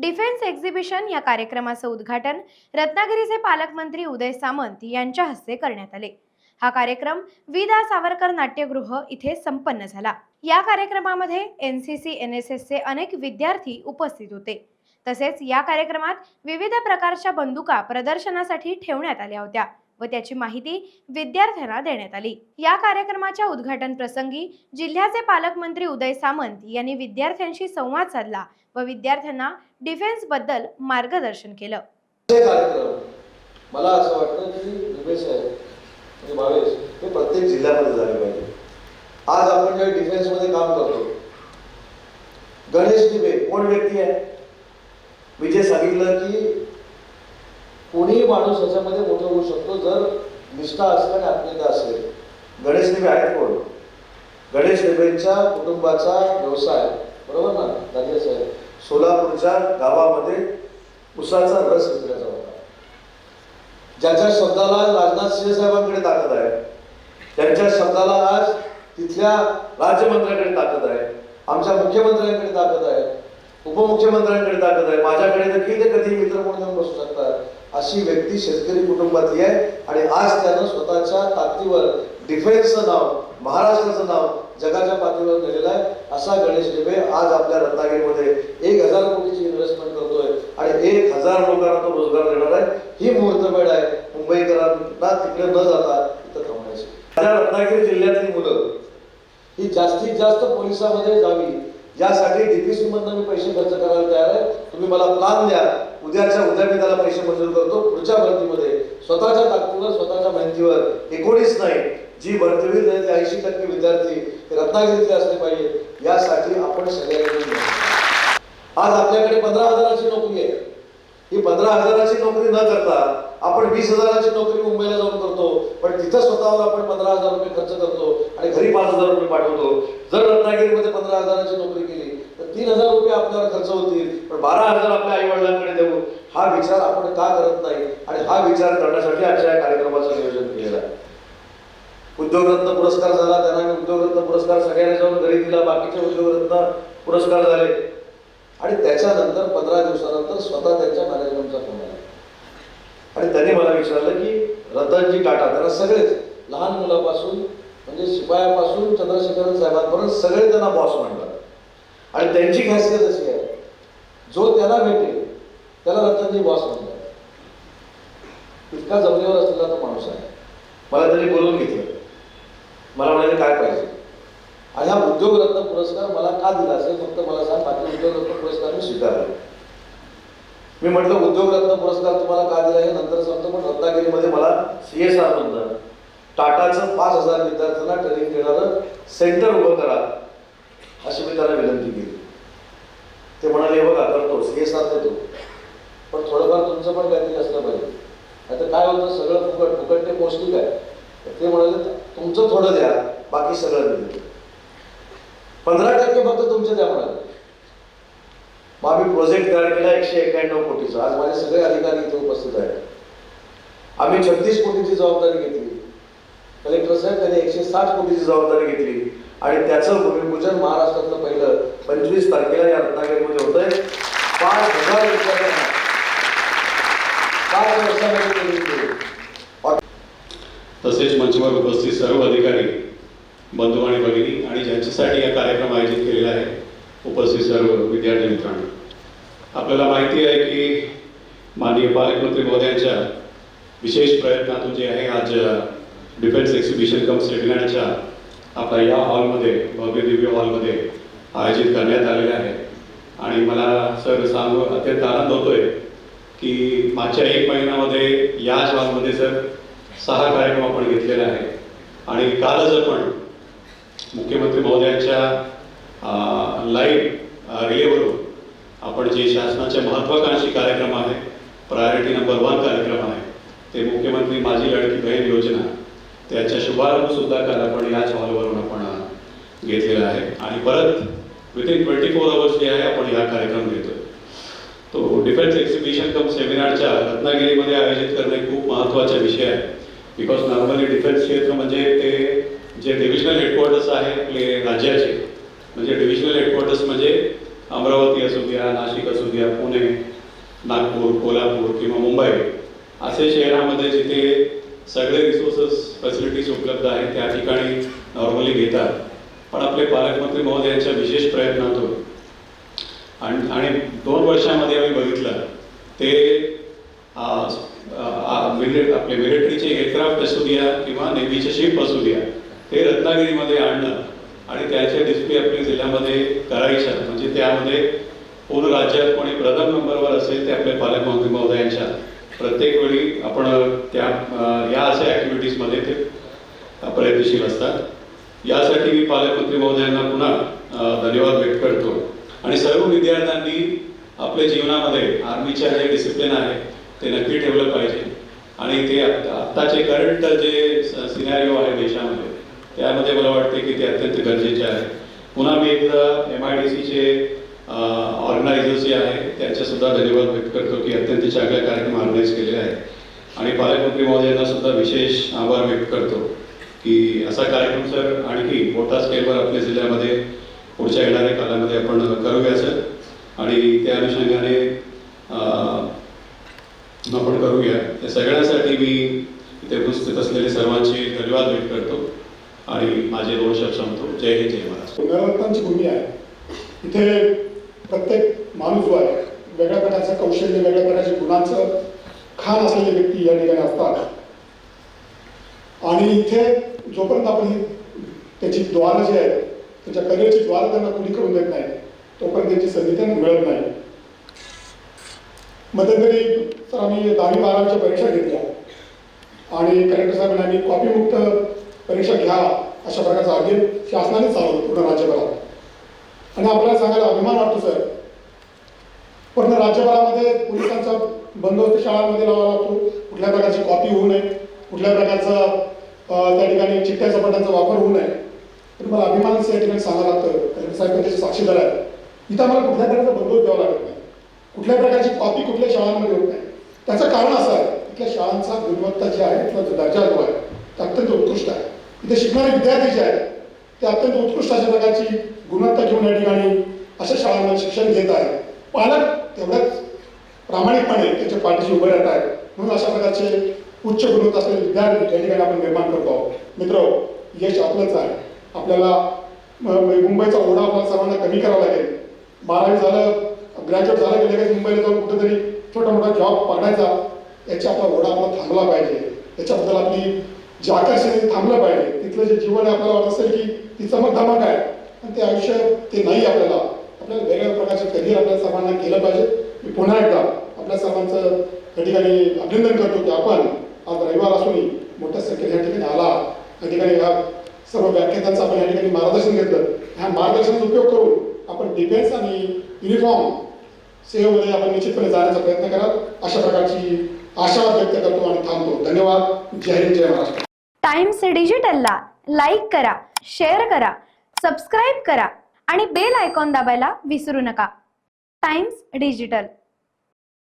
Defence exhibition या कार्यक्रमाचं उद्घाटन रत्नागिरीचे पालकमंत्री उदय सामंत यांच्या हस्ते करण्यात आले। हा कार्यक्रम विदा सावरकर नाट्यगृह इथे संपन्न झाला। या कार्यक्रमामध्ये एनसीसी एनएसएस चे अनेक विद्यार्थी उपस्थित होते। तसेच या कार्यक्रमात विविध प्रकारच्या बंदुका प्रदर्शनासाठी ठेवण्यात आल्या होत्या व त्याची माहिती विद्यार्थ्यांना देण्यात आली। या कार्यक्रमाच्या उद्घाटन प्रसंगी जिल्ह्याचे पालकमंत्री उदय सामंत यांनी विद्यार्थ्यांशी संवाद साधला व विद्यार्थ्यांना डिफेन्स बद्दल मार्गदर्शन केलं। मला असं वाटतं की डिफेन्स आहे भावेश हे प्रत्येक जिल्ह्यामध्ये झाले पाहिजे। आज आपण जे डिफेन्स मध्ये काम करतो, गणेश दिवे कोण व्यक्ती आहे? मी जे सांगितलं की कोणीही माणूस याच्यामध्ये मोठं होऊ शकतो जर निष्ठा असेल आणि आत्मीयता असेल। गणेश दिवे आहेत कोण? गणेश दिवेंच्या कुटुंबाचा व्यवसाय, बरोबर ना दादी साहेब? सोलापूरच्या गावामध्ये उसाचा रस विकण्याचा होता। ज्याच्या शब्दाला राजनाथ सिंह साहेबांकडे ताकद आहे, त्यांच्या शब्दाला आज तिथल्या राज्यमंत्र्यांकडे ताकद आहे, आमच्या मुख्यमंत्र्यांकडे ताकद आहे, उपमुख्यमंत्र्यांकडे ताकद आहे, माझ्याकडे देखील ते कधी मित्र म्हणून येऊन बसू शकतात। अशी व्यक्ती शेतकरी कुटुंबातली आहे आणि आज त्यानं स्वतःच्या ताकदीवर डिफेन्सचं नाव, महाराष्ट्राचं नाव जगाच्या पातळीवर नेलेलं आहे। असा गणेश दिवे आज आपल्या रत्नागिरीमध्ये 1000 कोटीची इन्व्हेस्टमेंट करतोय आणि 1000 लोकांना तो रोजगार देणार आहे। ही मुहूर्तमेढ आहे मुंबईकरांना तिकडे न जाता इथं थांबण्याची। माझ्या रत्नागिरी जिल्ह्यातली मुलं ही जास्तीत जास्त पोलिसांमध्ये जावी यासाठी डीपीसी मधून मी पैसे खर्च करायला तयार आहे। तुम्ही मला प्लॅन द्या, उद्याच्या उद्या मी त्याला पैसे मंजूर करतो। पुढच्या भरतीमध्ये स्वतःच्या ताकदीवर, स्वतःच्या मेहनतीवर 19 नाही जी भरती होईल त्याचे 80% विद्यार्थी रत्नागिरीतले असले पाहिजे, यासाठी आपण सगळ्यांनी आज आपल्याकडे 15,000ची नोकरी आहे। ही 15,000ची नोकरी न करता आपण 20,000ची नोकरी मुंबईला जाऊन करतो, पण तिथं स्वतःवर आपण 15,000 रुपये खर्च करतो आणि घरी 5,000 रुपये पाठवतो। जर रत्नागिरीमध्ये 15,000ची नोकरी केली तर 3,000 रुपये आपल्यावर खर्च होतील, पण 12,000 आपल्या आई वडिलांकडे देऊ। हा विचार आपण का करत नाही? आणि हा विचार करण्यासाठी आजच्या या कार्यक्रमाचं नियोजन केलेलं आहे। उद्योगरत्न पुरस्कार झाला, त्यांना उद्योगरत्न पुरस्कार सगळ्यांना जाऊन घरी दिला, बाकीचे उद्योगरत्न पुरस्कार झाले आणि त्याच्यानंतर 15 दिवसानंतर स्वतः त्यांच्या मॅनेजमेंटचा फोन आला आणि त्यांनी मला विचारलं की रतनजी टाटा, त्यांना सगळेच लहान मुलापासून म्हणजे शिपायापासून चंद्रशेखर साहेबांपर्यंत सगळे त्यांना बॉस म्हणतात आणि त्यांची खासियत अशी आहे, जो त्याला भेटेल त्याला रतनजी बॉस म्हणतात। इतका जमिनीवर असलेला तो माणूस आहे। मला त्यांनी बोलून घेतलं, मला म्हणाले काय पाहिजे आणि हा उद्योगरत्न पुरस्कार मला का दिला असेल फक्त मला सांग, बाकी उद्योगरत्न पुरस्कार मी स्वीकारला। मी म्हटलं उद्योगरत्न पुरस्कार तुम्हाला का दिला हे नंतर सांगतो, पण रत्नागिरीमध्ये मला CSR म्हणतात, टाटाचं 5,000 विद्यार्थ्यांना ट्रेनिंग देणारं सेंटर उभं करा अशी मी त्यांना विनंती केली। ते म्हणाले बघा करतो, CSR देतो, पण थोडंफार तुमचं पण काहीतरी असलं पाहिजे। आता काय होतं, सगळं फुकट फुकट ते पौष्टिक आहे। ते म्हणाले तुमचं थोडं द्या, बाकी सगळं देतो, 15% फक्त तुमचे द्या म्हणाले। मग आम्ही प्रोजेक्ट तयार केला 191 कोटीचा। आज माझे सगळे अधिकारी इथे उपस्थित आहेत। आम्ही 36 कोटीची जबाबदारी घेतली, कलेक्टर साहेब त्यांनी 160 कोटीची जबाबदारी घेतली आणि त्याचं भूमिपूजन महाराष्ट्रातलं पहिलं 25 तारखेला या रत्नागिरीमध्ये होतंय। 5,000 विद्यार्थ्यांना 5 वर्षामध्ये केली। तसेच मंचवर उपस्थित सर्व अधिकारी, बंधू आणि भगिनी आणि ज्यांच्यासाठी हा कार्यक्रम आयोजित केलेला आहे, उपस्थित सर्व विद्यार्थी मित्रांनो, आपल्याला माहिती आहे की माननीय पालकमंत्री महोदयांच्या विशेष प्रयत्नातून जे आहे आज डिफेन्स एक्झिबिशन कम सेमिनारच्या आपल्या या हॉलमध्ये, भव्य दिव्य हॉलमध्ये आयोजित करण्यात आलेले आहे। आणि मला सर सांगू अत्यंत आनंद होतोय की मागच्या 1 महिन्यामध्ये याच हॉलमध्ये सर 6 कार्यक्रम आपण घेतलेले आहे आणि कालच आपण मुख्यमंत्री महोदयांच्या लाईव्ह रिलेवरून आपण जे शासनाचे महत्त्वाकांक्षी कार्यक्रम आहे, प्रायोरिटी नंबर 1 कार्यक्रम आहे, ते मुख्यमंत्री माझी लाडकी बहीण योजना, त्याचा शुभारंभ सुद्धा काल आपण याच हॉलवरून आपण घेतलेला आहे आणि परत विथिन 24 आवर्स जे आहे आपण हा कार्यक्रम घेतोय। तो डिफेन्स एक्झिबिशन कम सेमिनारच्या रत्नागिरीमध्ये आयोजित करणे खूप महत्त्वाचा विषय आहे, बिकॉज नॉर्मली डिफेन्स क्षेत्र म्हणजे ते जे डिव्हिजनल हेडक्वार्टर्स आहे आपले राज्याचे, म्हणजे डिव्हिजनल हेडक्वार्टर्स म्हणजे अमरावती असो, द्या, नाशिक असू द्या, पुणे, नागपूर, कोल्हापूर किंवा मुंबई असे शहरामध्ये जिथे सगळे रिसोर्सेस फॅसिलिटीज उपलब्ध आहेत त्या ठिकाणी नॉर्मली घेतात. पण आपले पालकमंत्री महोदयांच्या विशेष प्रयत्नातून आणि 2 वर्षामध्ये आम्ही बघितलं ते आपले मिलिटरीचे एअरक्राफ्ट असू द्या किंवा नेव्हीचे शिप असू द्या ते रत्नागिरीमध्ये आणणं आणि त्याचे डिस्प्ले आपल्या जिल्ह्यामध्ये करायच्या, म्हणजे त्यामध्ये पूर्ण राज्यात कोणी प्रथम नंबरवर असेल ते आपले पालकमंत्री महोदयांच्या प्रत्येक वेळी आपण या अशा ॲक्टिव्हिटीजमध्ये ते प्रयत्नशील असतात. यासाठी मी पालकमंत्री महोदयांना पुन्हा धन्यवाद व्यक्त करतो. आणि सर्व विद्यार्थ्यांनी आपल्या जीवनामध्ये आर्मीच्या जे डिसिप्लिन आहे ते नक्की ठेवलं पाहिजे आणि ते आत्ताचे करंट जे सिनॅरिओ आहे देशामध्ये त्यामध्ये मला वाटते की ते अत्यंत गरजेचे आहे. पुन्हा मी एकदा MIDCचे ऑर्गनायझर्स जे आहे त्यांच्यासुद्धा धन्यवाद व्यक्त करतो की अत्यंत चांगले कार्यक्रम ऑर्गनाईज केलेले आहेत आणि पालकमंत्री महोदयांना सुद्धा विशेष आभार व्यक्त करतो की असा कार्यक्रम सर आणखी मोठ्या स्केलवर आपल्या जिल्ह्यामध्ये पुढच्या येणाऱ्या काळामध्ये आपण करूया सर आणि त्या अनुषंगाने आपण करूया. या सगळ्यांसाठी मी इथे उपस्थित असलेले सर्वांचे धन्यवाद व्यक्त करतो आणि माझे 2 शब्द संपतो. जय हिंद, जय महाराष्ट्र. पुनरावृत्तांची भूमी आहे. इथे प्रत्येक माणूस जो आहे वेगळ्या प्रकारचं कौशल्य, वेगळ्या प्रकारच्या गुणांचं खाण असलेले व्यक्ती या ठिकाणी असतात आणि इथे जोपर्यंत आपण त्याची द्वारं जी आहेत त्यांच्या करिअरची द्वारं त्यांना खुली करून देत नाही तोपर्यंत त्याची संधी त्यांना मिळत नाही. मध्यंतरी तर आम्ही 10वी 12वीच्या परीक्षा घेतल्या आणि कलेक्टर साहेबांनी आम्ही कॉपीमुक्त परीक्षा घ्या अशा प्रकारचा अभियान शासनाने चालवलं पूर्ण राज्यभरात आणि आपल्याला सांगायला अभिमान वाटतो सर. पूर्ण राज्यभरामध्ये पोलिसांचा बंदोबस्त शाळांमध्ये लावावा लागतो. कुठल्या प्रकारची कॉपी होऊ नये, कुठल्या प्रकारचा त्या ठिकाणी चिठ्ठ्या चपाट्यांचा वापर होऊ नये. तर मला अभिमानाचं या ठिकाणी सांगावं लागतं. कलेक्टर साहेब त्याचे साक्षीदार आहेत. इथं आम्हाला कुठल्या प्रकारचा बंदोबस्त द्यावा लागत नाही, कुठल्या प्रकारची कॉपी कुठल्या शाळांमध्ये होत नाही. त्याचं कारण असं आहे इथल्या शाळांचा गुणवत्ता जी आहे तिथला दर्जा जो आहे तो अत्यंत उत्कृष्ट आहे. इथे शिकणारे विद्यार्थी जे आहेत ते अत्यंत उत्कृष्ट अशा प्रकारची गुणवत्ता घेऊन या ठिकाणी अशा शाळांमध्ये शिक्षण घेत आहेत. पालक तेवढ्याच प्रामाणिकपणे त्याच्या पाठीशी उभे राहत आहेत. म्हणून अशा प्रकारचे उच्च गुणवत्ता असलेले विद्यार्थी या ठिकाणी आपण निर्माण करतो आहोत. मित्र, यश आपलंच आहे. आपल्याला मुंबईचा ओढा आपल्याला सर्वांना कमी करावा लागेल. 12वी झालं, ग्रॅज्युएट झालं की लगेच मुंबईला जाऊन कुठेतरी छोटा मोठा जॉब पकडायचा, याचा आपला ओढा आपला थांबला पाहिजे. त्याच्याबद्दल आपली जे आकर्षण आहे थांबलं पाहिजे. तिथलं जे जीवन आहे आपल्याला वाटत असेल की ती चमक धमक आहे आणि ते आयुष्य ते नाही. आपल्याला वेगवेगळ्या प्रकारचं करिअर आपल्या सर्वांना केलं पाहिजे. मी पुन्हा एकदा आपल्या सर्वांचं या ठिकाणी अभिनंदन करतो की आपण आज रविवार असूनही मोठ्या संख्येने या ठिकाणी आला. या ठिकाणी ह्या सर्व व्याख्यात्यांचं आपण या ठिकाणी मार्गदर्शन घेतलं. ह्या मार्गदर्शनाचा उपयोग करून आपण डिफेन्स आणि युनिफॉर्म सेवेमध्ये आपण निश्चितपणे जाण्याचा प्रयत्न करा अशा प्रकारची आशा व्यक्त करतो आणि थांबतो. धन्यवाद. जय हिंद, जय महाराष्ट्र. टाइम्स डिजिटलला लाईक करा, शेअर करा, सबस्क्राईब करा आणि बेल आयकॉन दाबायला विसरू नका. Times digital.